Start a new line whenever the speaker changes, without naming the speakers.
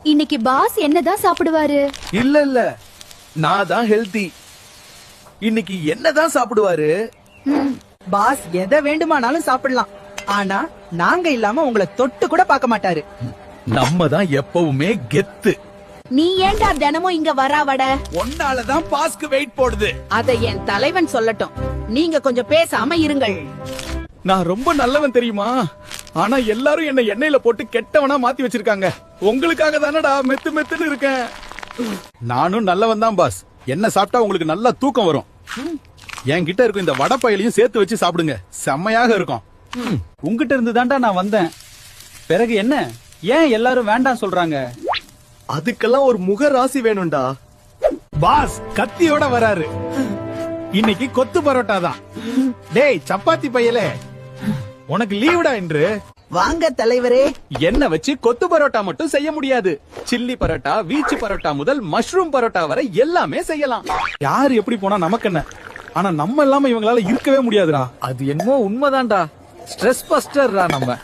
இன்னைக்கு பாஸ் என்னதான் சாப்பிடுவாரு?
இல்ல நான் தான் ஹெல்தி. இன்னைக்கு என்னதான் சாப்பிடுவாரு?
பாஸ் எதை வேண்டுமானாலும் சாப்பிடலாம், ஆனா நாங்க இல்லாம உங்களை தொட்டு கூட பார்க்க மாட்டாரு.
நம்ம தான் எப்பவுமே கெத்து.
நீ ஏன்டா தினமும் இங்க வராவட?
ஒன்னாலதான் பாஸ்க்கு வெயிட் போடுது.
அதை என் தலைவன் சொல்லட்டும். நீங்க கொஞ்சம் பேசாம இருங்கள்.
நான் ரொம்ப நல்லவன் தெரியுமா? ஆனா எல்லாரும் என்ன எண்ணெயில போட்டு கெட்டவனா மாத்தி வச்சிருக்காங்க. உங்களுக்காக தானடா மெத்து மெத்துன்னு இருக்கேன். நானும் நல்லவன் தான் பாஸ். என்ன சாப்பிட்டா உங்களுக்கு நல்லா தூக்கம் வரும். என்கிட்ட இருக்கும் இந்த வடை பயிலையும் சேர்த்து வச்சு சாப்பிடுங்க, செம்மையாக இருக்கும்.
உங்ககிட்ட இருந்து தான்டா நான் வந்தேன். பிறகு என்ன, ஏன் எல்லாரும் வேண்டாம் சொல்றாங்க?
அதுக்கெல்லாம் ஒரு முக ராசி வேணும்டா.
பாஸ் கத்தியோட வராரு. இன்னைக்கு கொத்து பரோட்டா தான். டேய் சப்பாத்தி பையலே, உனக்கு லீவுடா என்று.
வாங்க தலைவரே.
என்ன வச்சு கொத்து பரோட்டா மட்டும் செய்ய முடியாது. சில்லி பரோட்டா, வீச்சு பரோட்டா முதல் மஷ்ரூம் பரோட்டா வரை எல்லாமே செய்யலாம். யாரு எப்படி போனா நமக்கு என்ன, ஆனா நம்ம இல்லாம இவங்களால இருக்கவே முடியாதுடா.
அது என்னமோ உண்மைதான்டா. ஸ்ட்ரெஸ் பஸ்டர்டா நம்ம.